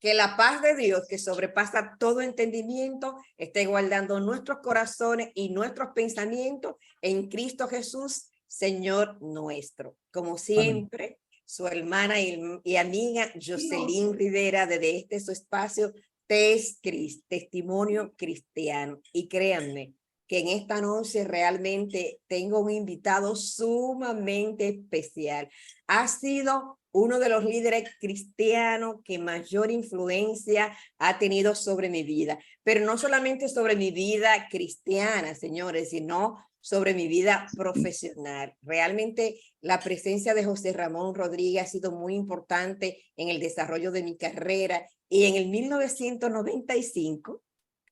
Que la paz de Dios, que sobrepasa todo entendimiento, esté guardando nuestros corazones y nuestros pensamientos en Cristo Jesús, Señor nuestro. Como siempre, su hermana y amiga Jocelyn Rivera, desde su espacio, Testimonio Cristiano. Y créanme que en esta noche realmente tengo un invitado sumamente especial. Ha sido uno de los líderes cristianos que mayor influencia ha tenido sobre mi vida, pero no solamente sobre mi vida cristiana, señores, sino sobre mi vida profesional. Realmente la presencia de José Ramón Rodríguez ha sido muy importante en el desarrollo de mi carrera, y en el 1995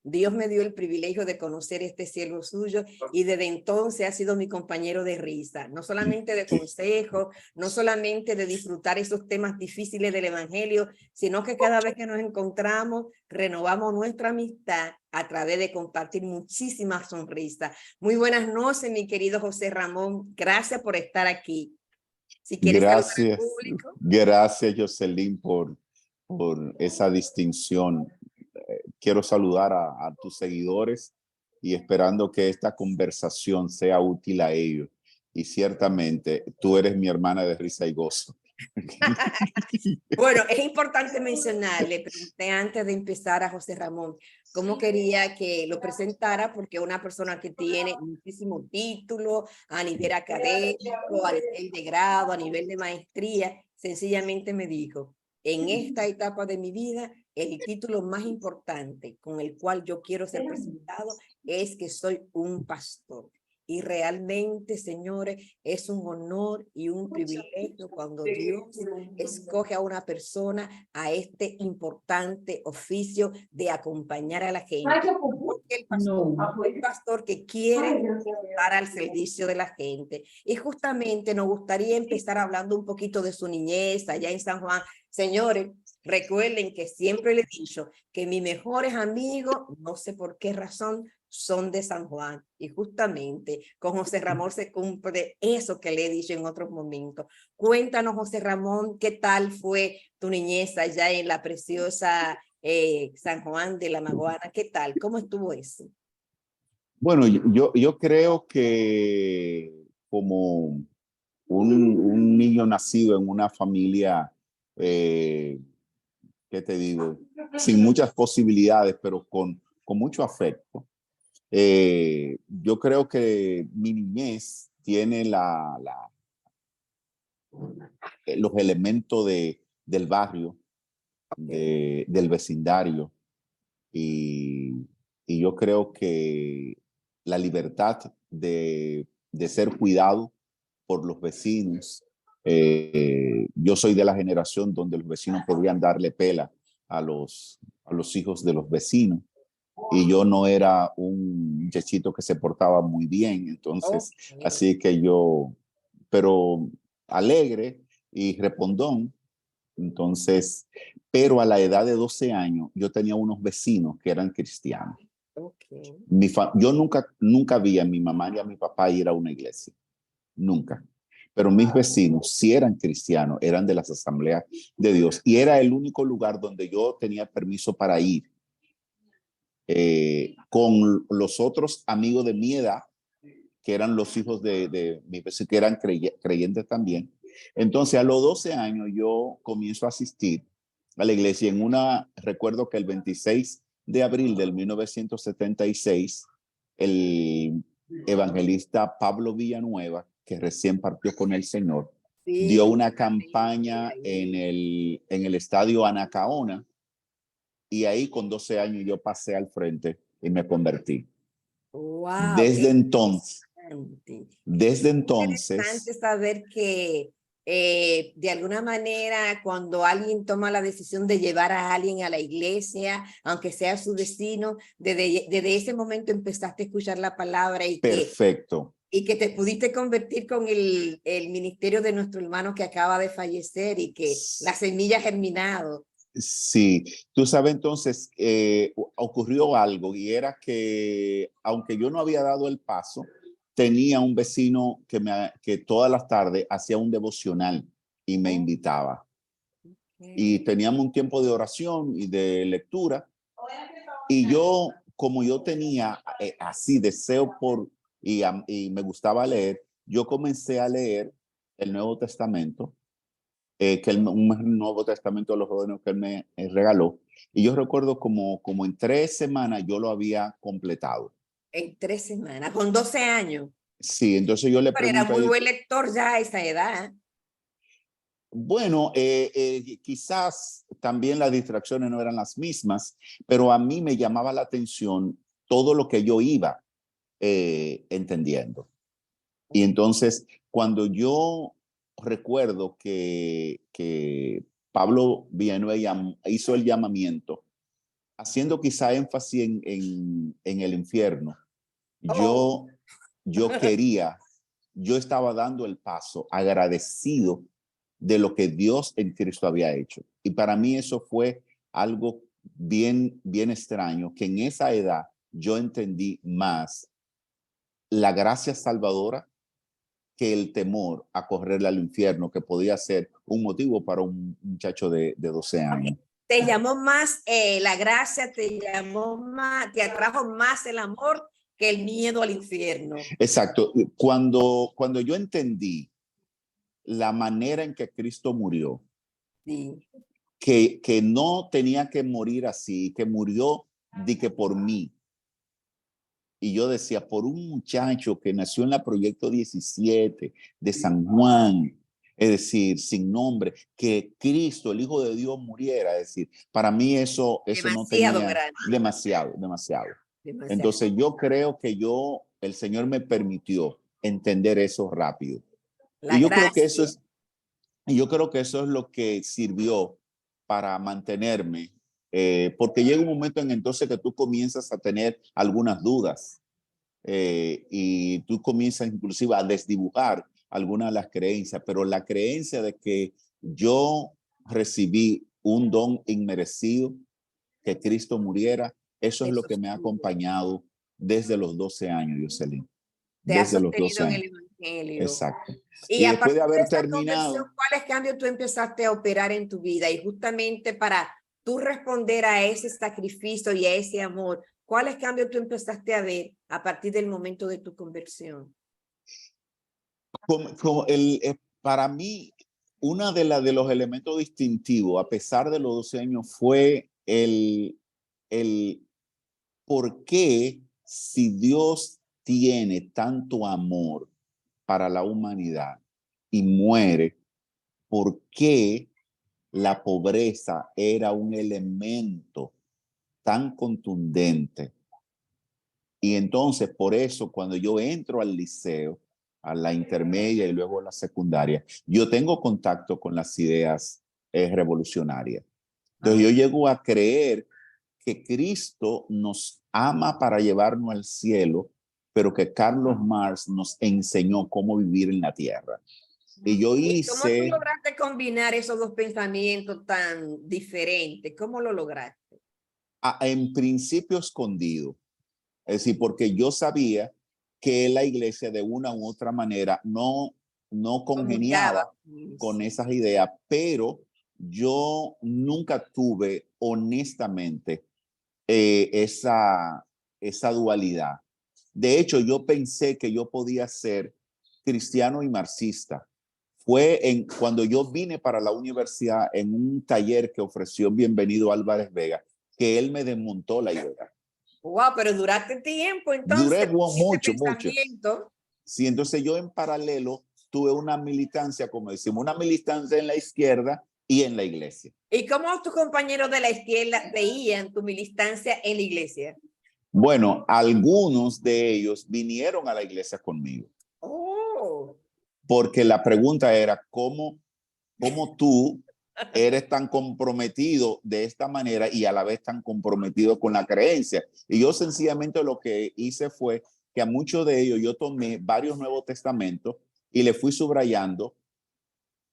Dios me dio el privilegio de conocer este siervo suyo, y desde entonces ha sido mi compañero de risa, no solamente de consejo, no solamente de disfrutar esos temas difíciles del evangelio, sino que cada vez que nos encontramos renovamos nuestra amistad a través de compartir muchísimas sonrisas. Muy buenas noches, mi querido José Ramón. Gracias por estar aquí. Si quieres saludar al público. Gracias, Jocelyn, por esa distinción. Quiero saludar a tus seguidores y esperando que esta conversación sea útil a ellos. Y ciertamente tú eres mi hermana de risa y gozo. Bueno, es importante mencionar, le pregunté antes de empezar a José Ramón cómo quería que lo presentara, porque una persona que tiene muchísimo título a nivel académico, a nivel de grado, a nivel de maestría, sencillamente me dijo: en esta etapa de mi vida, el título más importante con el cual yo quiero ser presentado es que soy un pastor. Y realmente, señores, es un honor y un privilegio cuando Dios escoge a una persona a este importante oficio de acompañar a la gente. Porque el pastor que quiere estar al servicio de la gente. Y justamente nos gustaría empezar hablando un poquito de su niñez allá en San Juan. Señores, recuerden que siempre le he dicho que mis mejores amigos, no sé por qué razón, son de San Juan, y justamente con José Ramón se cumple eso que le he dicho en otros momentos. Cuéntanos, José Ramón, ¿qué tal fue tu niñez allá en la preciosa San Juan de la Maguana? ¿Qué tal? ¿Cómo estuvo eso? Bueno, yo creo que como un niño nacido en una familia, ¿qué te digo? Sin muchas posibilidades, pero con mucho afecto. Yo creo que mi niñez tiene los elementos del barrio, del vecindario, y, y yo creo que la libertad de ser cuidado por los vecinos. Yo soy de la generación donde los vecinos podían darle pela a los hijos de los vecinos, y yo no era un muchachito que se portaba muy bien, entonces, así que pero alegre y respondón, entonces, pero a la edad de 12 años, yo tenía unos vecinos que eran cristianos. Yo nunca vi a mi mamá ni a mi papá ir a una iglesia, nunca. Pero mis vecinos sí eran cristianos, eran de las asambleas de Dios, y era el único lugar donde yo tenía permiso para ir. Con los otros amigos de mi edad, que eran los hijos de mi vecino, que eran creyentes también. Entonces, a los 12 años, yo comienzo a asistir a la iglesia. Recuerdo que el 26 de abril del 1976, el evangelista Pablo Villanueva, que recién partió con el Señor, dio una campaña en el estadio Anacaona, y ahí con 12 años yo pasé al frente y me convertí. Wow, Desde entonces, interesante saber que de alguna manera cuando alguien toma la decisión de llevar a alguien a la iglesia, aunque sea su vecino, desde ese momento empezaste a escuchar la palabra, y perfecto. Y que te pudiste convertir con el ministerio de nuestro hermano que acaba de fallecer, y que la semilla ha germinado. Sí, tú sabes, entonces ocurrió algo, y era que aunque yo no había dado el paso, tenía un vecino que todas las tardes hacía un devocional y me invitaba. y teníamos un tiempo de oración y de lectura. Y yo, como yo tenía así deseo y me gustaba leer, yo comencé a leer el Nuevo Testamento, un Nuevo Testamento de los jóvenes que él me regaló. Y yo recuerdo como en 3 semanas yo lo había completado. En 3 semanas, con 12 años. Sí, entonces yo le Pero era pregunto a muy él, buen lector ya a esa edad. bueno, quizás también las distracciones no eran las mismas, pero a mí me llamaba la atención todo lo que yo iba entendiendo. Y entonces, cuando yo recuerdo que Pablo Villanueva hizo el llamamiento, haciendo quizá énfasis en el infierno, Oh, yo, yo estaba dando el paso agradecido de lo que Dios en Cristo había hecho. Y para mí eso fue algo bien extraño, que en esa edad yo entendí más la gracia salvadora que el temor a correrle al infierno, que podía ser un motivo para un muchacho de 12 años. te llamó más la gracia, te llamó más, te atrajo más el amor que el miedo al infierno. Exacto. Cuando yo entendí la manera en que Cristo murió, Sí. que no tenía que morir así, que murió de que por mí. Y yo decía, por un muchacho que nació en la Proyecto 17 de San Juan, es decir, sin nombre, que Cristo, el Hijo de Dios, muriera. Es decir, para mí eso no Demasiado tenía grande. demasiado. Demasiado. Entonces yo creo que el Señor me permitió entender eso rápido. La Y yo creo que eso gracia. es, y yo creo que eso es lo que sirvió para mantenerme, porque llega un momento en entonces que tú comienzas a tener algunas dudas y tú comienzas inclusive a desdibujar algunas de las creencias, pero la creencia de que yo recibí un don inmerecido, que Cristo muriera, eso es lo Eso que me ha sí. acompañado desde los 12 años, Jocelyn. Te has Desde los 12 sostenido en años. el Evangelio. Exacto. Y Y a después de partir de haber esa conversión, terminado, ¿cuáles cambios tú empezaste a operar en tu vida? Y justamente para tú responder a ese sacrificio y a ese amor, ¿cuáles cambios tú empezaste a ver a partir del momento de tu conversión? para mí, una de los elementos distintivos, a pesar de los 12 años, fue el por qué, si Dios tiene tanto amor para la humanidad y muere, por qué la pobreza era un elemento tan contundente. Y entonces, por eso, cuando yo entro al liceo, a la intermedia y luego a la secundaria, yo tengo contacto con las ideas revolucionarias. Entonces, yo llego a creer que Cristo nos ama para llevarnos al cielo, pero que Carlos Marx nos enseñó cómo vivir en la tierra. Y yo ¿Y cómo tú hice, lograste combinar esos dos pensamientos tan diferentes? ¿Cómo lo lograste? en principio, escondido. Es decir, porque yo sabía que la iglesia de una u otra manera no Comulgaba. congeniaba con esas ideas, pero yo nunca tuve honestamente esa dualidad. De hecho, yo pensé que yo podía ser cristiano y marxista. Cuando yo vine para la universidad en un taller que ofreció Bienvenido Álvarez Vega, que él me desmontó la idea. Wow, pero duraste tiempo Duré entonces, ese mucho. pensamiento. Sí, entonces yo en paralelo tuve una militancia, como decimos, una militancia en la izquierda y en la iglesia. ¿Y cómo tus compañeros de la izquierda veían tu militancia en la iglesia? Bueno, algunos de ellos vinieron a la iglesia conmigo, Oh, porque la pregunta era, ¿cómo tú eres tan comprometido de esta manera y a la vez tan comprometido con la creencia? Y yo sencillamente lo que hice fue que a muchos de ellos yo tomé varios Nuevos Testamentos y le fui subrayando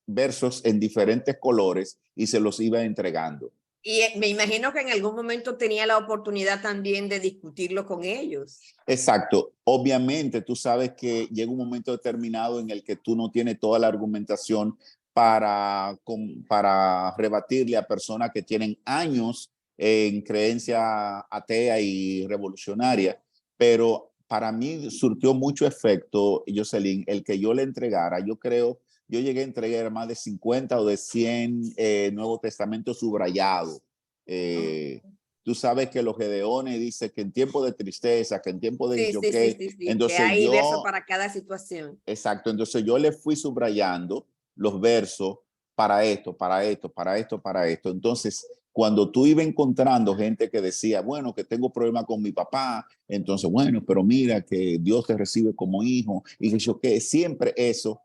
versos en diferentes colores y se los iba entregando. y me imagino que en algún momento tenía la oportunidad también de discutirlo con ellos. Exacto. Obviamente tú sabes que llega un momento determinado en el que tú no tienes toda la argumentación para rebatirle a personas que tienen años en creencia atea y revolucionaria, pero para mí surtió mucho efecto, Jocelyn, el que yo le entregara. Yo creo, yo llegué a entregar más de 50 o de 100 Nuevo Testamento subrayados. Tú sabes que los Gedeones dicen que en tiempo de tristeza, que en tiempo de Sí, yo sí, sí, qué, sí, sí, que entonces hay verso yo, para cada situación. exacto, entonces yo le fui subrayando los versos para esto, para esto, para esto, para esto. Entonces, cuando tú ibas encontrando gente que decía, bueno, que tengo problemas con mi papá, entonces, bueno, pero mira que Dios te recibe como hijo, y yo que siempre eso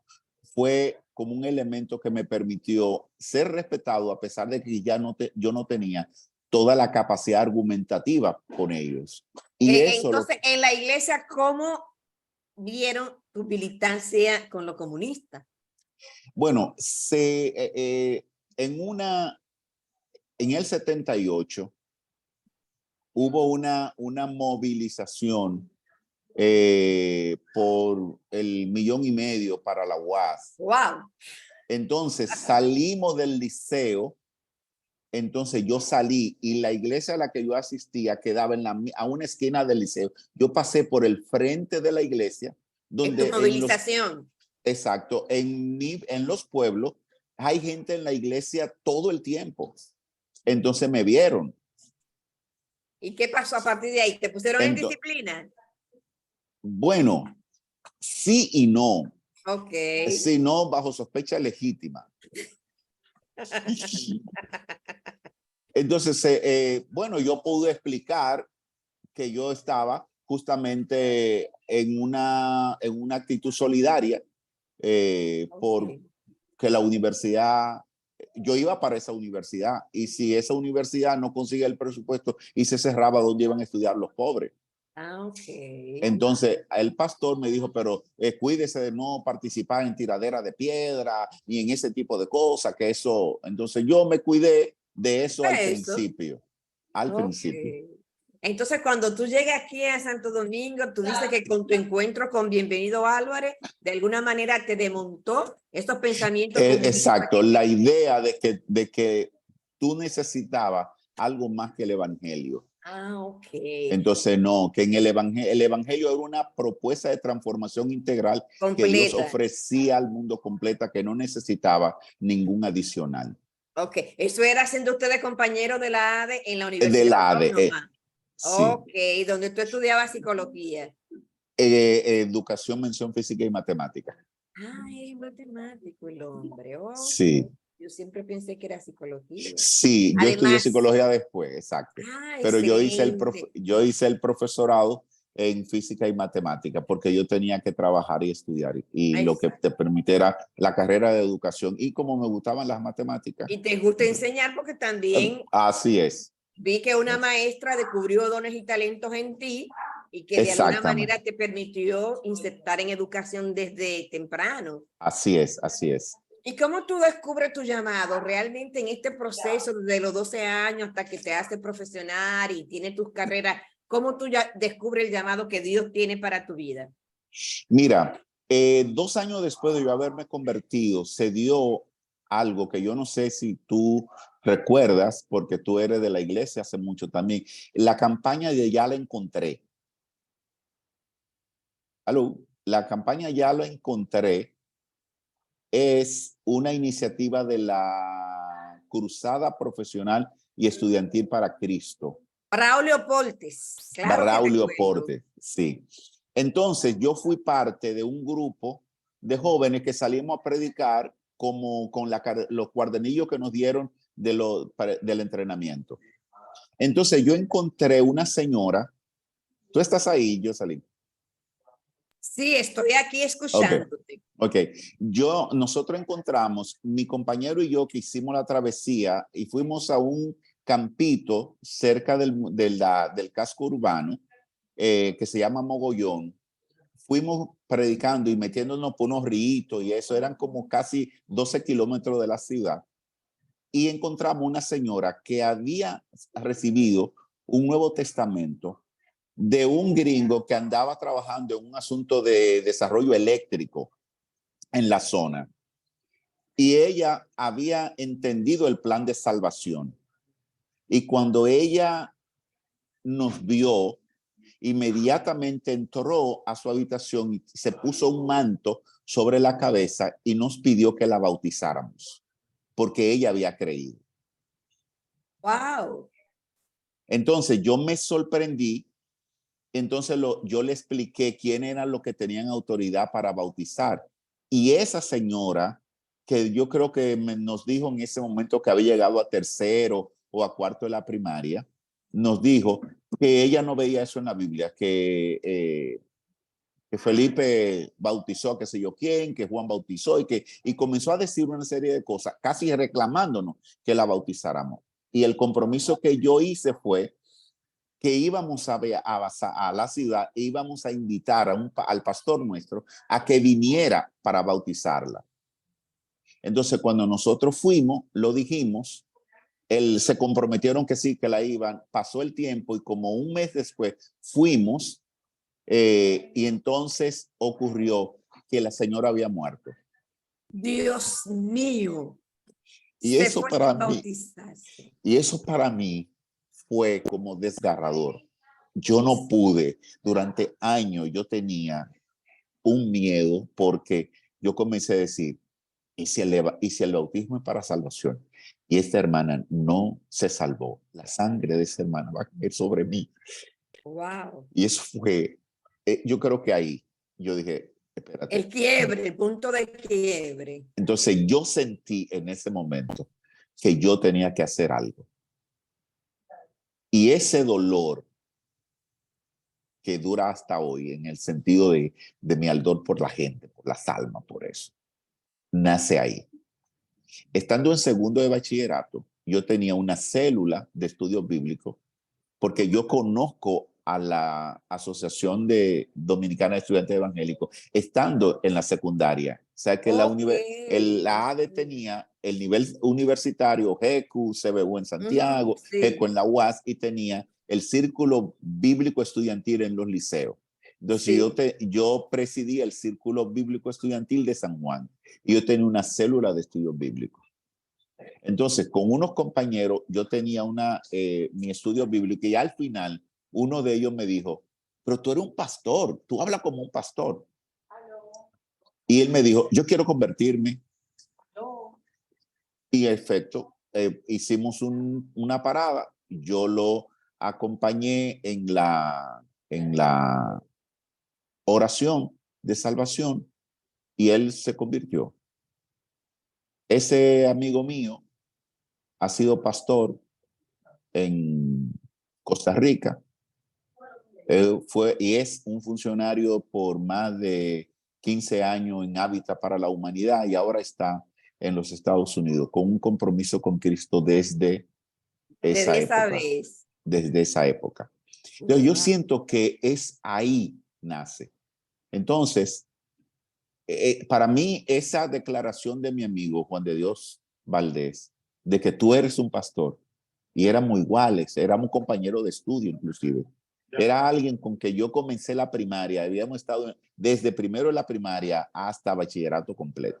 fue como un elemento que me permitió ser respetado a pesar de que yo no tenía toda la capacidad argumentativa con ellos. Y eso lo Entonces, en la iglesia, ¿cómo vieron tu militancia con lo comunista? bueno, en el 78 hubo una movilización por el 1,500,000 para la UAS. Wow. Entonces salimos del liceo, entonces yo salí y la iglesia a la que yo asistía quedaba a una esquina del liceo. Yo pasé por el frente de la iglesia, En tu donde movilización. exacto, en los pueblos hay gente en la iglesia todo el tiempo. Entonces me vieron. ¿Y qué pasó a partir de ahí? ¿Te pusieron en Entonces, disciplina? bueno, sí y no. Ok. Si no, bajo sospecha legítima. Entonces, bueno, yo pude explicar que yo estaba justamente en una actitud solidaria por Okay. que la universidad, yo iba para esa universidad y si esa universidad no consigue el presupuesto y se cerraba, ¿dónde iban a estudiar los pobres? Ah, ok. Entonces, el pastor me dijo, pero cuídese de no participar en tiradera de piedra ni en ese tipo de cosas, que eso, entonces yo me cuidé de eso al Eso. principio, al Ok. principio. Entonces, cuando tú llegas aquí a Santo Domingo, tú dices que con tu encuentro con Bienvenido Álvarez, de alguna manera te desmontó estos pensamientos comunistas Exacto, que la tenías. idea de que tú necesitabas algo más que el evangelio. Ah, ok. Entonces, no, que en el evangelio era una propuesta de transformación integral que Dios Completa. ofrecía al mundo completa, que no necesitaba ningún adicional. Ok. Eso era siendo ustedes compañeros de la ADE en la De Universidad la ADE, Autónoma. sí. Ok, donde tú estudiabas psicología. Educación, mención física y matemática. Ah, es matemático el hombre. Ok. Sí, Yo siempre pensé que era psicología. sí, yo estudié Además, psicología después, exacto. Pero excelente. yo hice el profesorado en física y matemática porque yo tenía que trabajar y estudiar y lo que te Exacto. permitiera la carrera de educación y como me gustaban las matemáticas, Y te gusta enseñar porque también así es. vi que una Es- maestra descubrió dones y talentos en ti y que de alguna Exactamente, manera te permitió insertar en educación desde temprano. así es, así es. ¿Y cómo tú descubres tu llamado realmente en este proceso de los 12 años hasta que te haces profesional y tienes tus carreras? ¿Cómo tú ya descubres el llamado que Dios tiene para tu vida? Mira, 2 años después de yo haberme convertido, se dio algo que yo no sé si tú recuerdas, porque tú eres de la iglesia hace mucho también. La campaña de Ya la encontré. Aló, la campaña Ya la encontré es una iniciativa de la Cruzada Profesional y Estudiantil para Cristo. Braulio Poltes, claro que Braulio recuerdo. Porte, sí. Entonces yo fui parte de un grupo de jóvenes que salimos a predicar como con los cuadernillos que nos dieron del entrenamiento. Entonces yo encontré una señora, tú estás ahí, yo salí. Sí, estoy aquí Ok, escuchándote. ok. Nosotros encontramos, mi compañero y yo que hicimos la travesía y fuimos a un campito cerca del casco urbano que se llama Mogollón. Fuimos predicando y metiéndonos por unos ríos y eso, eran como casi 12 kilómetros de la ciudad. Y encontramos una señora que había recibido un Nuevo Testamento de un gringo que andaba trabajando en un asunto de desarrollo eléctrico en la zona. y ella había entendido el plan de salvación. Y cuando ella nos vio, inmediatamente entró a su habitación y se puso un manto sobre la cabeza y nos pidió que la bautizáramos, porque ella había creído. Wow. Entonces yo me sorprendí. Entonces yo le expliqué quién eran los que tenían autoridad para bautizar. Y esa señora, que yo creo que nos dijo en ese momento que había llegado a tercero o a cuarto de la primaria, nos dijo que ella no veía eso en la Biblia, que Felipe bautizó a qué sé yo quién, que Juan bautizó y comenzó a decir una serie de cosas, casi reclamándonos que la bautizáramos. Y el compromiso que yo hice fue que íbamos a la ciudad e íbamos a invitar al pastor nuestro a que viniera para bautizarla. Entonces, cuando nosotros fuimos, lo dijimos, se comprometieron que sí, que la iban, pasó el tiempo y como un mes después fuimos y entonces ocurrió que la señora había muerto. Dios mío. Y Se eso fue para sin mí, bautizarse. y eso para mí fue como desgarrador. Yo no pude, durante años yo tenía un miedo porque yo comencé a decir, ¿y si el bautismo es para salvación? Y esta hermana no se salvó. La sangre de esa hermana va a caer sobre mí. Wow. Y eso fue, yo creo que ahí yo dije, espérate. El quiebre, el punto de quiebre. Entonces yo sentí en ese momento que yo tenía que hacer algo. Y ese dolor que dura hasta hoy en el sentido de mi ardor por la gente, por las almas, por eso, nace ahí. Estando en segundo de bachillerato, yo tenía una célula de estudios bíblicos porque yo conozco a la Asociación Dominicana de Estudiantes Evangélicos estando en la secundaria. O sea que Ok. la ADE tenía el nivel universitario, GECU, CBU en Santiago, GECU Sí, en la UAS y tenía el Círculo Bíblico Estudiantil en los liceos. Entonces sí. yo presidía el Círculo Bíblico Estudiantil de San Juan y yo tenía una célula de estudios bíblicos. Entonces, con unos compañeros, yo tenía mi estudio bíblico y al final uno de ellos me dijo, pero tú eres un pastor, tú hablas como un pastor. Y él me dijo, yo quiero convertirme. Y en efecto, hicimos una parada, yo lo acompañé en la oración de salvación y él se convirtió. Ese amigo mío ha sido pastor en Costa Rica. Fue y es un funcionario por más de 15 años en Hábitat para la Humanidad y ahora está en los Estados Unidos con un compromiso con Cristo desde esa Desde esa época. vez. Desde esa época. Entonces, yo Wow. siento que es ahí nace. Entonces, para mí, esa declaración de mi amigo Juan de Dios Valdés, de que tú eres un pastor, y éramos iguales, éramos compañeros de estudio inclusive. Era alguien con que yo comencé la primaria, habíamos estado desde primero de la primaria hasta bachillerato completo.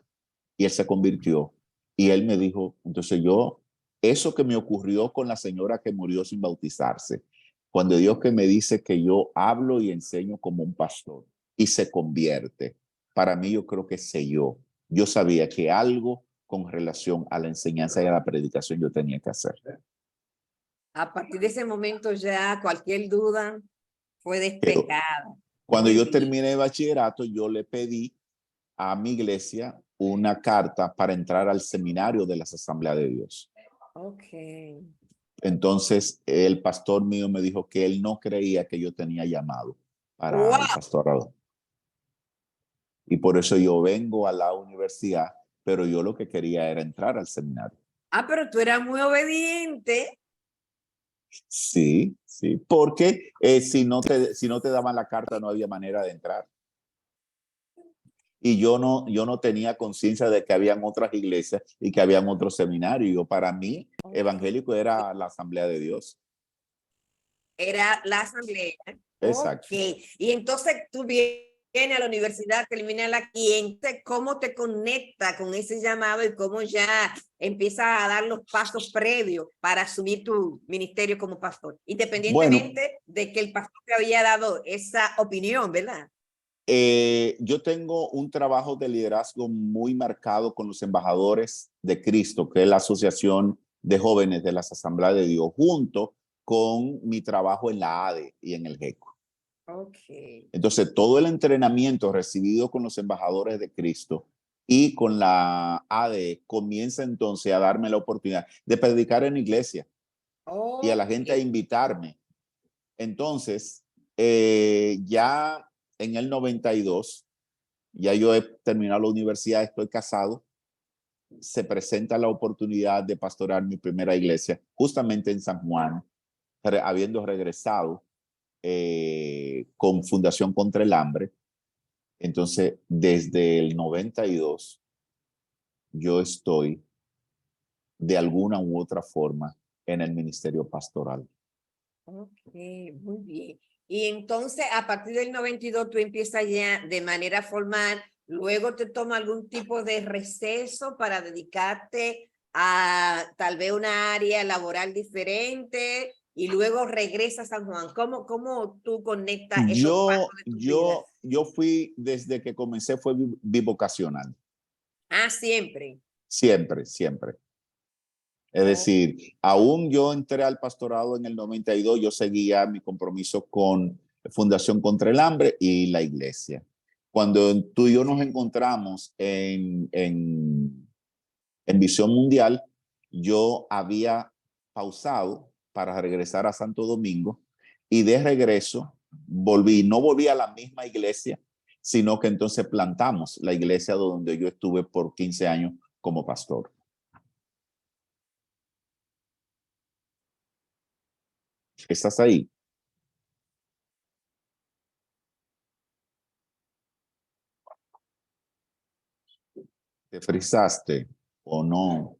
Y él se convirtió. Y él me dijo, entonces eso que me ocurrió con la señora que murió sin bautizarse, cuando Dios que me dice que yo hablo y enseño como un pastor y se convierte, para mí yo creo que selló. Yo sabía que algo con relación a la enseñanza y a la predicación yo tenía que hacer. A partir de ese momento ya cualquier duda fue Pero despejada. cuando Muy yo bien. terminé de bachillerato, yo le pedí a mi iglesia una carta para entrar al seminario de las Asambleas de Dios. Ok. Entonces, el pastor mío me dijo que él no creía que yo tenía llamado para el Wow. pastorado. Y por eso yo vengo a la universidad, pero yo lo que quería era entrar al seminario. Ah, pero tú eras muy obediente. Sí, sí, porque si no te daban la carta no había manera de entrar. Y yo no tenía conciencia de que habían otras iglesias y que habían otros seminarios. Yo, para mí, evangélico era la Asamblea de Dios. Era la asamblea. Ok. Exacto. Y entonces tú vienes viene a la universidad, termina la quinta, cómo te conecta con ese llamado y cómo ya empieza a dar los pasos previos para asumir tu ministerio como pastor, Bueno, independientemente de que el pastor te había dado esa opinión, ¿verdad? yo tengo un trabajo de liderazgo muy marcado con los embajadores de Cristo, que es la Asociación de Jóvenes de las Asambleas de Dios, junto con mi trabajo en la ADE y en el GECO. Ok. Entonces, todo el entrenamiento recibido con los embajadores de Cristo y con la ADE comienza entonces a darme la oportunidad de predicar en iglesia y a la gente a Ok. invitarme. Entonces, ya en el 92, ya yo he terminado la universidad, estoy casado, se presenta la oportunidad de pastorar mi primera iglesia justamente en San Juan, habiendo regresado con Fundación contra el Hambre. Entonces, desde el 92, yo estoy de alguna u otra forma en el ministerio pastoral. Ok, muy bien. Y entonces, a partir del 92, tú empiezas ya de manera formal, luego te toma algún tipo de receso para dedicarte a tal vez una área laboral diferente y luego regresas a San Juan. ¿Cómo tú conectas esos pasos de tu vida? Yo fui, desde que comencé, fue bivocacional. Ah, siempre. Siempre, siempre. Es Oh, decir, aún yo entré al pastorado en el 92, yo seguía mi compromiso con Fundación contra el Hambre y la iglesia. Cuando tú y yo nos encontramos en Visión Mundial, yo había pausado para regresar a Santo Domingo y de regreso no volví a la misma iglesia, sino que entonces plantamos la iglesia donde yo estuve por 15 años como pastor. ¿Estás ahí? ¿Te frisaste o no?